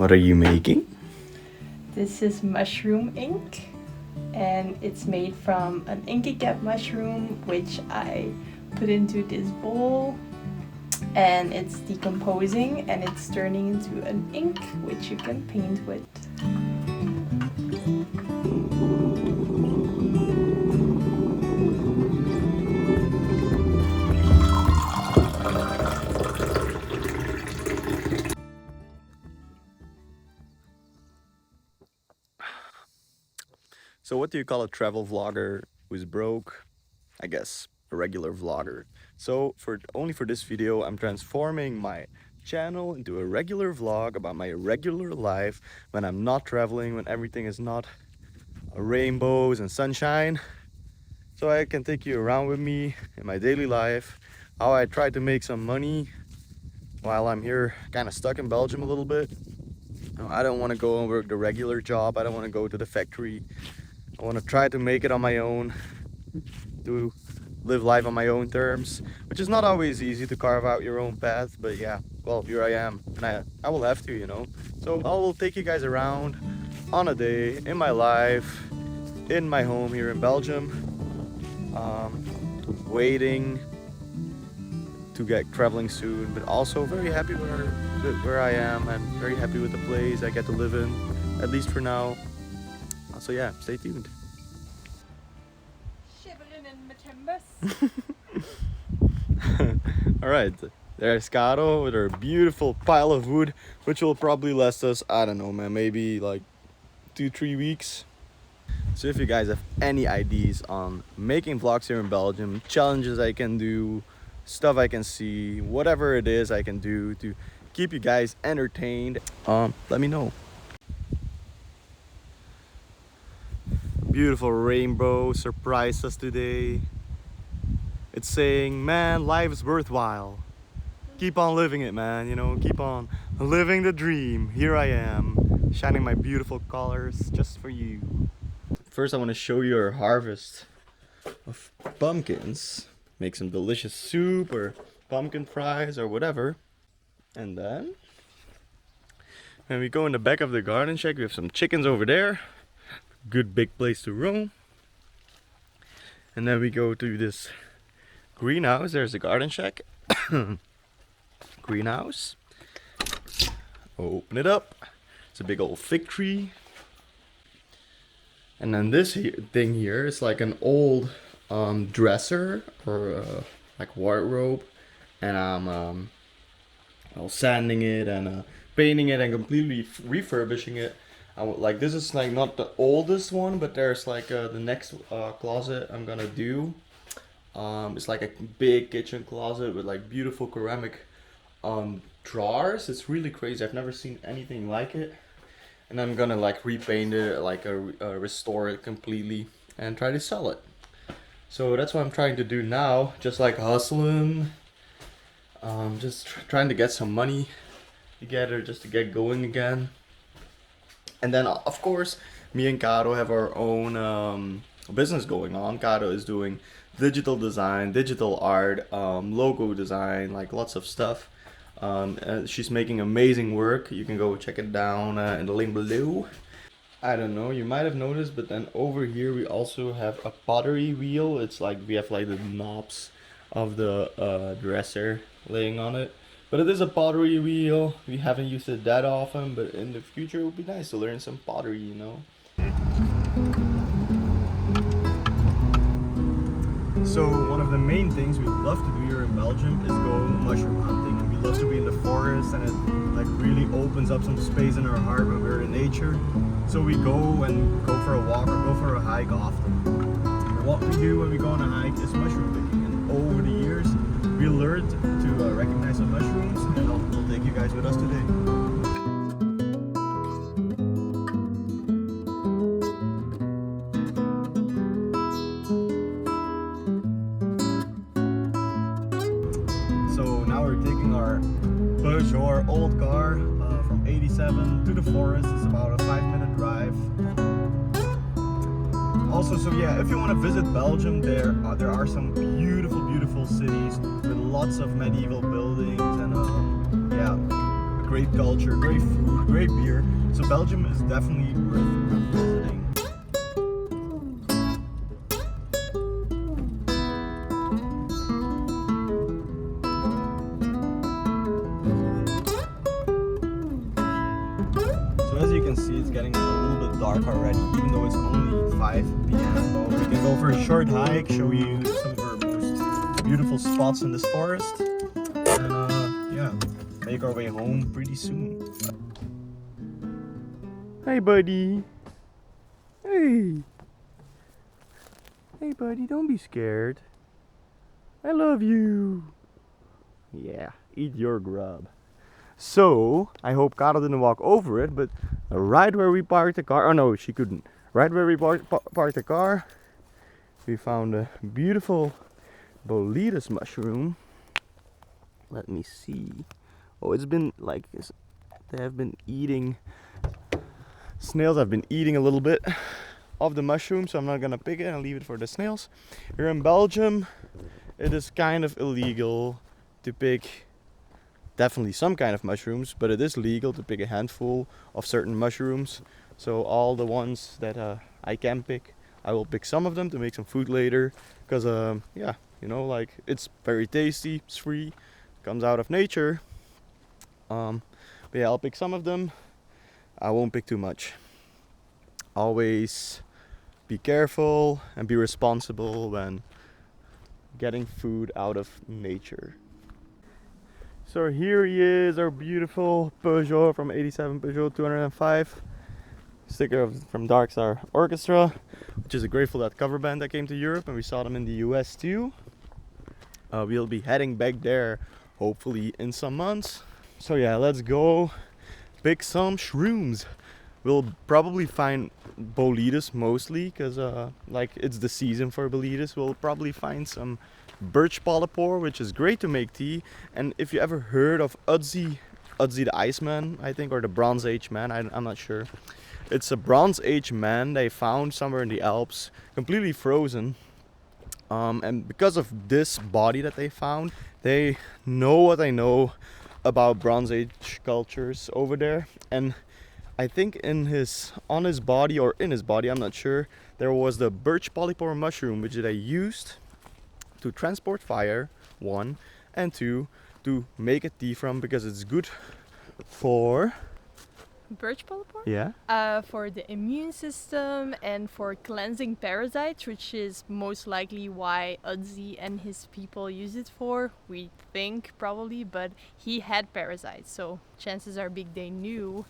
What are you making? This is mushroom ink, and it's made from an inkygap mushroom, which I put into this bowl, and it's decomposing and it's turning into an ink which you can paint with. So what do you call a travel vlogger who's broke? I guess a regular vlogger. So only for this video, I'm transforming my channel into a regular vlog about my regular life when I'm not traveling, when everything is not rainbows and sunshine. So I can take you around with me in my daily life, how I try to make some money while I'm here kind of stuck in Belgium a little bit. I don't want to go and work the regular job. I don't want to go to the factory. I want to try to make it on my own, to live life on my own terms, which is not always easy to carve out your own path, but yeah, well, here I am, and I will have to, you know. So I will take you guys around on a day in my life, in my home here in Belgium, waiting to get traveling soon, but also very happy where I am, and very happy with the place I get to live in, at least for now. So yeah, stay tuned. Shivering in my timbers. Alright, there's Caro with her beautiful pile of wood, which will probably last us, I don't know man, maybe like 2-3 weeks. So if you guys have any ideas on making vlogs here in Belgium, challenges I can do, stuff I can see, whatever it is I can do to keep you guys entertained, let me know. Beautiful rainbow surprised us today. It's saying, man, life is worthwhile. Keep on living it, man, you know, keep on living the dream. Here I am, shining my beautiful colors just for you. First I want to show you our harvest of pumpkins. Make some delicious soup or pumpkin fries or whatever. And then when we go in the back of the garden shack, we have some chickens over there. Good big place to roam. And then we go to this greenhouse. There's the garden shack. Greenhouse. Open it up. It's a big old fig tree. And then this thing here is like an old dresser or like wardrobe, and I'm sanding it and painting it and completely refurbishing it. Like this is like not the oldest one, but there's like the next closet I'm gonna do. It's like a big kitchen closet with like beautiful ceramic drawers. It's really crazy. I've never seen anything like it. And I'm gonna like repaint it, like restore it completely and try to sell it. So that's what I'm trying to do now, just like hustling, just trying to get some money together just to get going again. And then of course, me and Caro have our own business going on. Caro is doing digital design, digital art, logo design, like lots of stuff. She's making amazing work. You can go check it down in the link below. I don't know, you might have noticed, but then over here we also have a pottery wheel. It's like we have like the knobs of the dresser laying on it. But it is a pottery wheel. We haven't used it that often, but in the future it would be nice to learn some pottery, you know. So one of the main things we love to do here in Belgium is go mushroom hunting. And we love to be in the forest, and it like really opens up some space in our heart when we're in nature. So we go for a walk or go for a hike often. And what we do when we go on a hike is mushroom picking. And over the years we learned to recognize some mushrooms, and we'll take you guys with us today. So now we're taking our Belgium old car from 87 to the forest. It's about a 5-minute drive. Also, so yeah, if you want to visit Belgium, there are some beautiful cities with lots of medieval buildings and yeah, great culture, great food, great beer. So Belgium is definitely worth visiting. So as you can see, it's getting a little bit dark already, even though it's only 5 p.m. So we can go for a short hike, show you some of our most beautiful spots in this forest, and yeah, make our way home pretty soon. Hey buddy. Hey. Hey buddy, don't be scared. I love you. Yeah, eat your grub. So, I hope Karel didn't walk over it, but right where we parked the car, oh no, she couldn't. Right where we parked the car, we found a beautiful boletus mushroom. Let me see. Oh, it's been like, they have been eating, snails have been eating a little bit of the mushroom, so I'm not gonna pick it and leave it for the snails. Here in Belgium, it is kind of illegal to pick definitely some kind of mushrooms, but it is legal to pick a handful of certain mushrooms. So all the ones that I can pick, I will pick some of them to make some food later, because yeah, you know, like, it's very tasty, it's free, comes out of nature. But yeah, I'll pick some of them. I won't pick too much. Always be careful and be responsible when getting food out of nature. So here he is, our beautiful Peugeot from 87 Peugeot 205. Sticker from Dark Star Orchestra, which is a Grateful Dead cover band that came to Europe, and we saw them in the US too. We'll be heading back there hopefully in some months. So yeah, let's go pick some shrooms. We'll probably find boletus mostly, because like, it's the season for boletus. We'll probably find some birch polypore, which is great to make tea. And if you ever heard of Ötzi the Iceman, I think, or the Bronze Age man, I'm not sure. It's a Bronze Age man they found somewhere in the Alps, completely frozen. And because of this body that they found, they know what they know about Bronze Age cultures over there. And I think on his body, or in his body, I'm not sure, there was the birch polypore mushroom, which they used to transport fire, one, and two, to make a tea from, because it's good for Birch polypore? yeah, For the immune system and for cleansing parasites, which is most likely why Ötzi and his people use it for. We think probably, but he had parasites, so chances are big they knew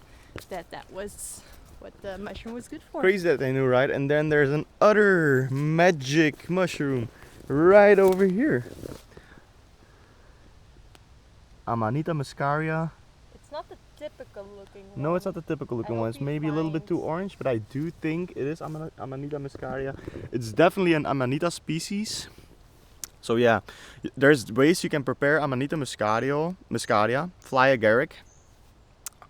that was what the mushroom was good for. crazy that they knew, right? And then there's an other magic mushroom right over here, Amanita muscaria. It's not the typical looking one. No, it's not the typical looking one. It's maybe a little bit too orange, but I do think it is Amanita muscaria. It's definitely an Amanita species. So yeah, there's ways you can prepare Amanita muscaria, fly agaric,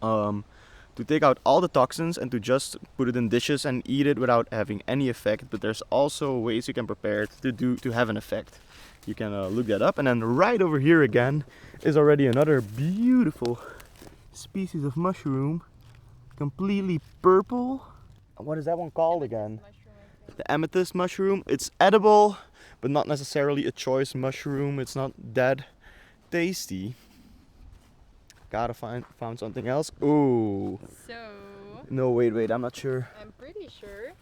to take out all the toxins and to just put it in dishes and eat it without having any effect. But there's also ways you can prepare it to have an effect. You can look that up. And then right over here again is already another beautiful species of mushroom, completely purple. What is that one called again? The amethyst mushroom. It's edible, but not necessarily a choice mushroom. It's not that tasty. Gotta found something else. Ooh. So No, wait, I'm not sure. I'm pretty sure.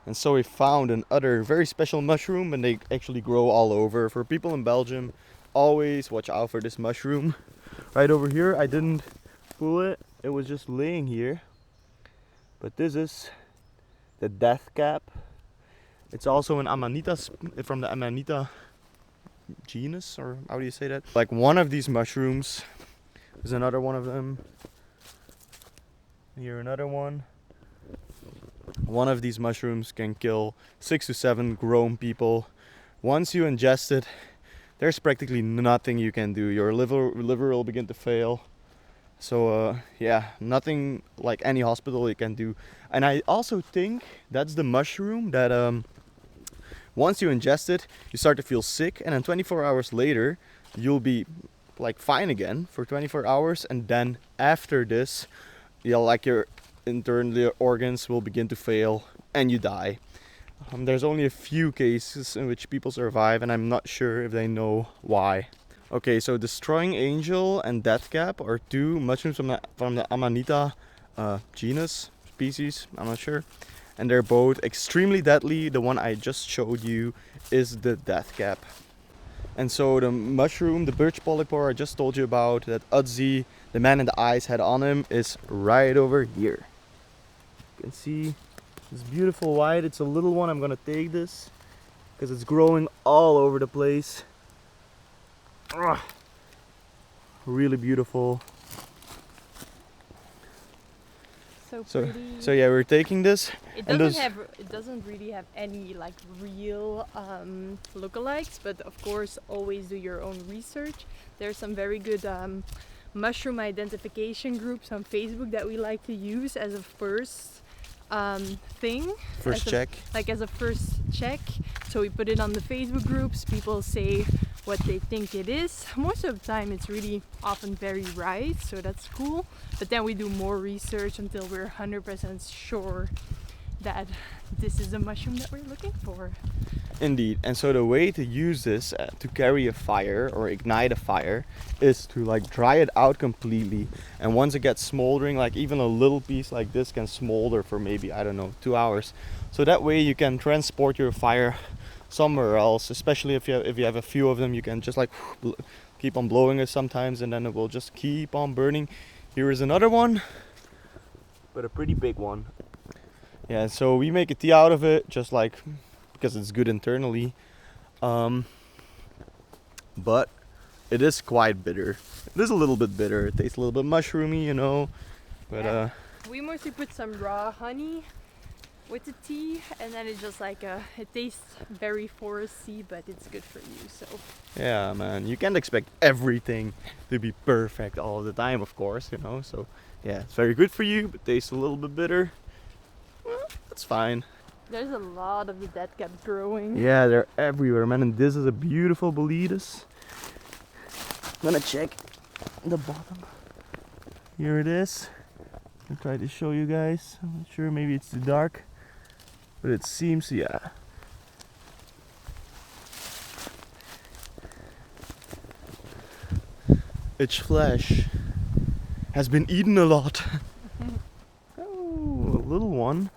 And so we found another very special mushroom, and they actually grow all over. For people in Belgium, always watch out for this mushroom. Right over here, I didn't pull it, it was just laying here. But this is the death cap. It's also an Amanita, from the Amanita genus, or how do you say that? Like, one of these mushrooms, there's another one of them. Here another one. One of these mushrooms can kill 6 to 7 grown people. Once you ingest it, there's practically nothing you can do. Your liver will begin to fail. So yeah, nothing like any hospital you can do. And I also think that's the mushroom that once you ingest it, you start to feel sick, and then 24 hours later, you'll be like fine again for 24 hours, and then after this, like your internal organs will begin to fail and you die. There's only a few cases in which people survive, and I'm not sure if they know why. Okay, so Destroying Angel and Deathcap are two mushrooms from the Amanita genus, species, I'm not sure. And they're both extremely deadly. The one I just showed you is the Deathcap. And so the mushroom, the birch polypore I just told you about, that Utzi, the man in the eyes, had on him, is right over here. You can see this beautiful white. It's a little one. I'm gonna take this because it's growing all over the place. Ugh. Really beautiful. So pretty. So yeah, we're taking this. It and doesn't really have any like real lookalikes, but of course always do your own research. There's some very good mushroom identification groups on Facebook that we like to use as a first thing. First check. As a first check. So we put it on the Facebook groups. People say what they think it is. Most of the time it's really often very right, so that's cool. But then we do more research until we're 100% sure that this is the mushroom that we're looking for. Indeed. And so the way to use this to carry a fire or ignite a fire is to like dry it out completely. And once it gets smoldering, like even a little piece like this can smolder for maybe, I don't know, 2 hours. So that way you can transport your fire somewhere else, especially if you have a few of them. You can just like keep on blowing it sometimes, and then it will just keep on burning. Here is another one, but a pretty big one. Yeah, so we make a tea out of it, just like because it's good internally, but it is quite bitter. It is a little bit bitter. It tastes a little bit mushroomy, you know, but yeah. We mostly put some raw honey with the tea, and then it's just like it tastes very foresty, but it's good for you. So yeah, man, you can't expect everything to be perfect all the time, of course, you know. So yeah, it's very good for you, but tastes a little bit bitter. Well, that's fine. There's a lot of the deathcap growing. Yeah, they're everywhere, man. And this is a beautiful Boletus. I'm gonna check the bottom. Here it is. I'll try to show you guys. I'm not sure, maybe it's too dark, but it seems, yeah. Its flesh has been eaten a lot. Oh, a little one.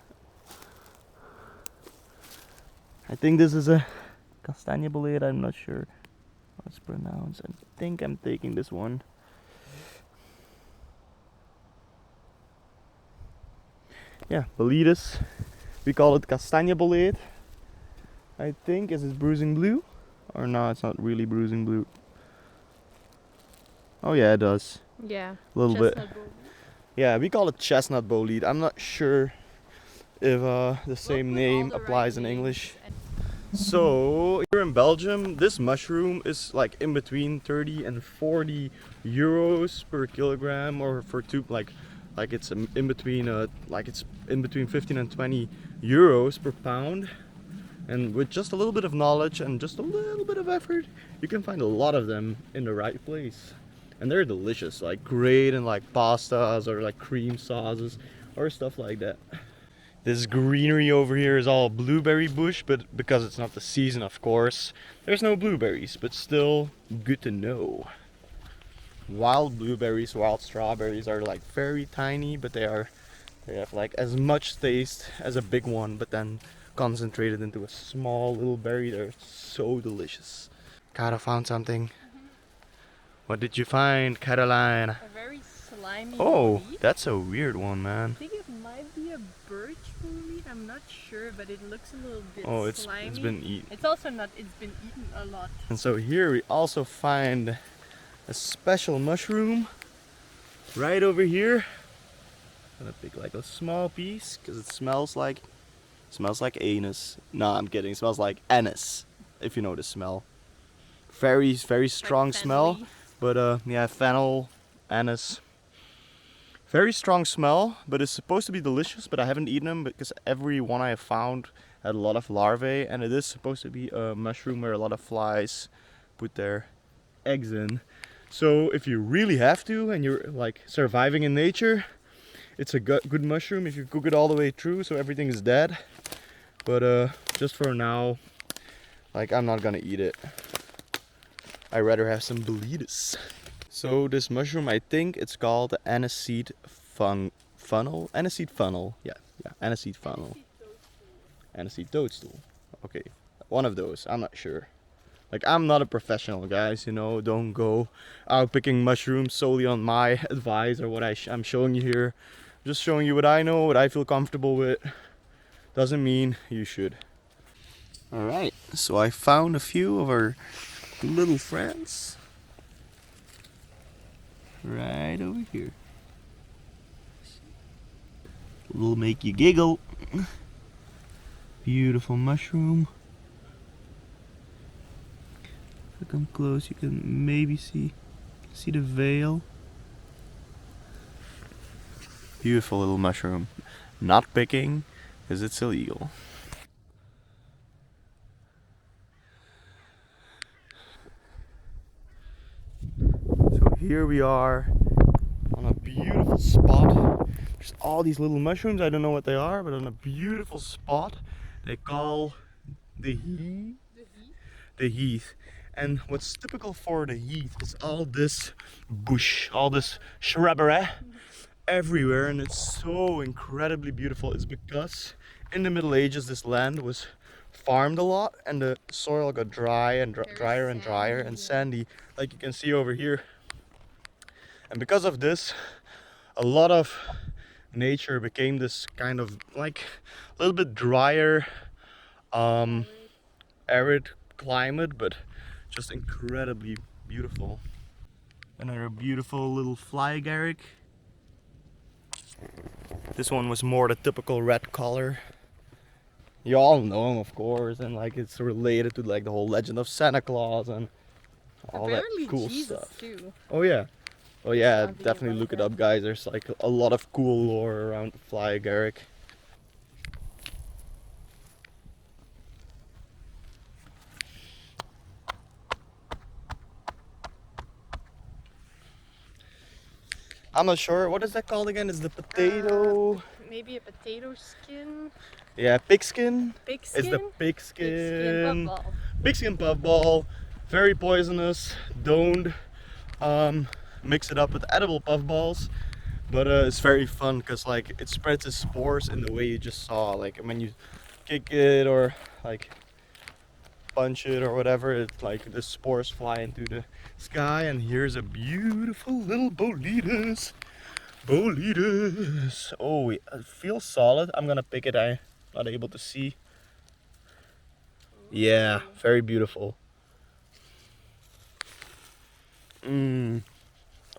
I think this is a Castagne bolete, I'm not sure how it's pronounced. I think I'm taking this one. Yeah, Boletus. We call it Castagne bolete. I think, is it bruising blue? Or no, it's not really bruising blue. Oh yeah, it does. Yeah. A little bit. Yeah, we call it chestnut bolete. I'm not sure if the same name applies in English. So here in Belgium, this mushroom is like in between 30 and 40 euros per kilogram, or for two, like it's in between it's in between 15 and 20 euros per pound. And with just a little bit of knowledge and just a little bit of effort, you can find a lot of them in the right place. And they're delicious, like great in like pastas or like cream sauces or stuff like that. This greenery over here is all blueberry bush, but because it's not the season, of course, there's no blueberries, but still good to know. Wild blueberries, wild strawberries are like very tiny, but they have like as much taste as a big one, but then concentrated into a small little berry. They're so delicious. God, I found something. What did you find, Caroline? A very slimy Oh, bolete. that's a weird one, man. I think it might be a birch bolete. I'm not sure, but it looks a little bit slimy. It's been eaten. It's also not. It's been eaten a lot. And so here we also find a special mushroom right over here. I'm gonna pick like a small piece because it smells like anus. No, I'm kidding. It smells like anise, if you know the smell. Very, very strong Like smell. fennel-y. But yeah, fennel, anise. Very strong smell, but it's supposed to be delicious. But I haven't eaten them because every one I have found had a lot of larvae, and it is supposed to be a mushroom where a lot of flies put their eggs in. So if you really have to and you're like surviving in nature, it's a good mushroom if you cook it all the way through so everything is dead. But just for now, like I'm not gonna eat it. I'd rather have some bolitas. So this mushroom, I think it's called aniseed funnel. Aniseed funnel. Yeah, aniseed funnel. Aniseed toadstool. Okay, one of those. I'm not sure. Like I'm not a professional, guys. You know, don't go out picking mushrooms solely on my advice or what I'm showing you here. Just showing you what I know, what I feel comfortable with. Doesn't mean you should. All right. So I found a few of our little friends right over here. Will make you giggle. Beautiful mushroom. If I come close, you can maybe see the veil. Beautiful little mushroom. Not picking, because it's illegal. So here we are on a beautiful spot. There's all these little mushrooms. I don't know what they are, but on a beautiful spot they call the heath. The heath. And what's typical for the heath is all this bush, all this shrubbery everywhere, and it's so incredibly beautiful. It's because in the Middle Ages this land was farmed a lot and the soil got dry and drier and drier and sandy, like you can see over here. And because of this, a lot of nature became this kind of like a little bit drier, arid climate, but just incredibly beautiful. Another beautiful little fly agaric. This one was more the typical red color. You all know him, of course, and like it's related to like the whole legend of Santa Claus and all Apparently that cool Jesus stuff. too. Oh yeah. Oh yeah, Something definitely about look it that. up, guys. There's like a lot of cool lore around fly agaric. I'm not sure. What is that called again? Is the potato? Maybe a potato skin. Yeah, pigskin. Pig It's the skin. pigskin. Puffball. Pigskin puffball. Very poisonous. Don't mix it up with edible puffballs. But it's very fun because like it spreads its spores in the way you just saw. Like when you kick it or like punch it or whatever, it like the spores fly into the sky. And here's a beautiful little bolitas. Bolitas. Oh, it feels solid. I'm gonna pick it. I'm not able to see. Yeah, very beautiful.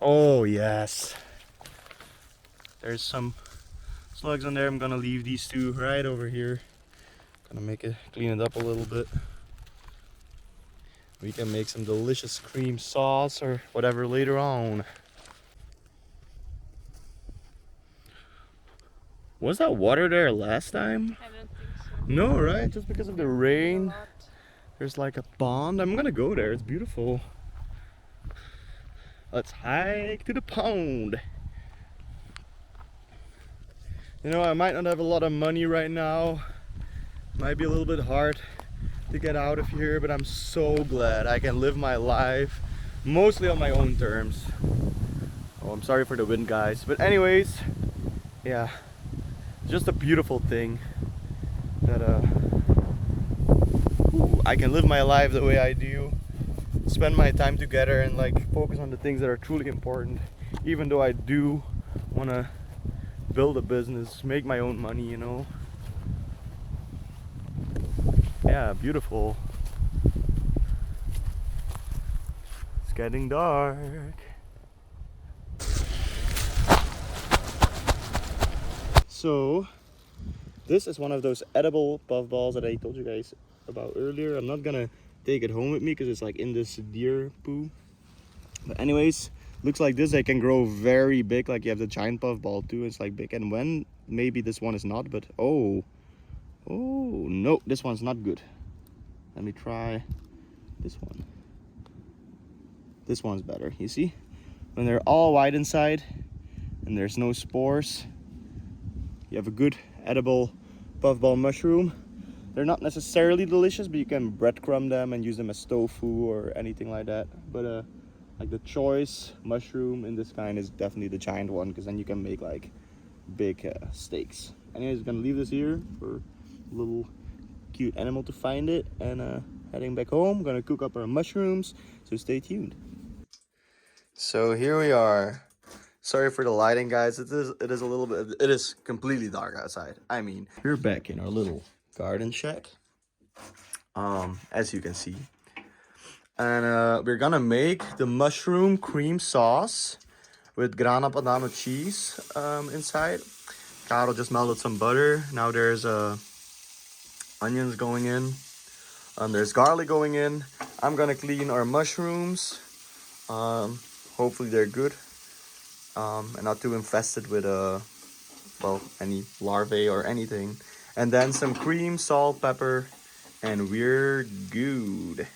Oh yes. There's some slugs on there. I'm gonna leave these two right over here. Gonna make it, clean it up a little bit. We can make some delicious cream sauce or whatever later on. Was that water there last time? I don't think so. No, right? Just because of the rain. There's like a pond. I'm gonna go there. It's beautiful. Let's hike to the pond. You know, I might not have a lot of money right now. Might be a little bit hard to get out of here, but I'm so glad I can live my life mostly on my own terms. Oh, I'm sorry for the wind, guys. But anyways, yeah, just a beautiful thing that I can live my life the way I do, spend my time together and like focus on the things that are truly important, even though I do want to build a business, make my own money, you know. Yeah, beautiful. It's getting dark. So this is one of those edible puffballs that I told you guys about earlier. I'm not gonna take it home with me because it's like in this deer poo. But anyways, looks like this. They can grow very big. Like you have the giant puffball too. It's like big. And when maybe this one is not, but oh no, this one's not good. Let me try this one. this one's better. You see, when they're all white inside and there's no spores, you have a good edible puffball mushroom. They're not necessarily delicious, but you can breadcrumb them and use them as tofu or anything like that. But like the choice mushroom in this kind is definitely the giant one, because then you can make like big steaks. Anyways, gonna leave this here for a little cute animal to find it, and heading back home. Gonna cook up our mushrooms, so stay tuned. So here we are. Sorry for the lighting, guys. It is a little bit, it is completely dark outside. I mean, we're back in our little garden shack, as you can see, and we're gonna make the mushroom cream sauce with grana padano cheese inside. Carol just melted some butter. Now there's onions going in. There's garlic going in. I'm gonna clean our mushrooms. Hopefully they're good and not too infested with well, any larvae or anything. And then some cream, salt, pepper, and we're good.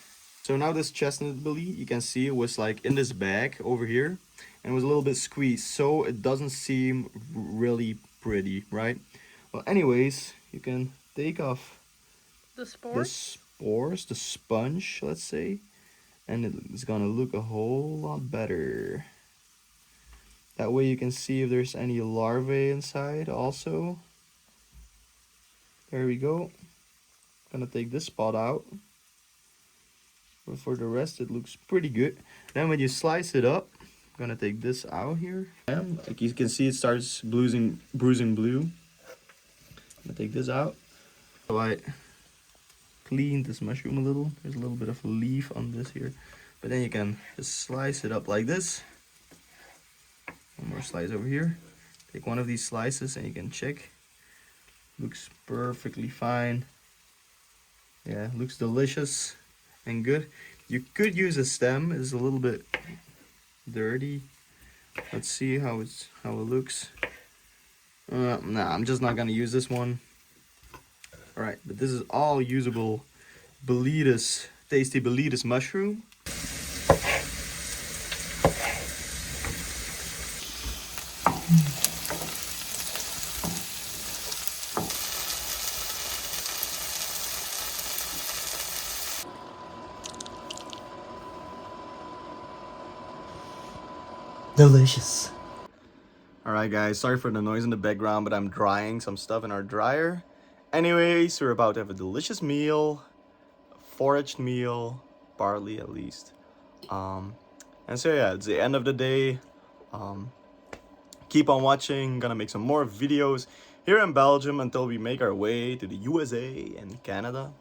So now this chestnut belly, you can see it was like in this bag over here and was a little bit squeezed, so it doesn't seem really pretty, right? Well, anyways, you can take off The the spores, the sponge, let's say, and it's gonna look a whole lot better. That way you can see if there's any larvae inside also. There we go. Gonna take this spot out. But for the rest, it looks pretty good. Then when you slice it up, I'm gonna take this out here. And like you can see, it starts bruising blue. I'm gonna take this out. So I cleaned this mushroom a little. There's a little bit of a leaf on this here. But then you can just slice it up like this. One more slice over here. Take one of these slices and you can check. Looks perfectly fine. Yeah, looks delicious and good. You could use a stem. It's a little bit dirty. Let's see how it looks. Nah, I'm just not gonna use this one. All right, but this is all usable tasty Bellitas mushroom. Delicious. All right, guys, sorry for the noise in the background, but I'm drying some stuff in our dryer. Anyways, we're about to have a delicious meal, a foraged meal, barley at least. And so yeah, it's the end of the day. Keep on watching. Gonna make some more videos here in Belgium until we make our way to the USA and Canada.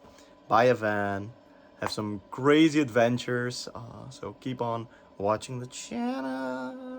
Buy a van, have some crazy adventures. So keep on watching the channel.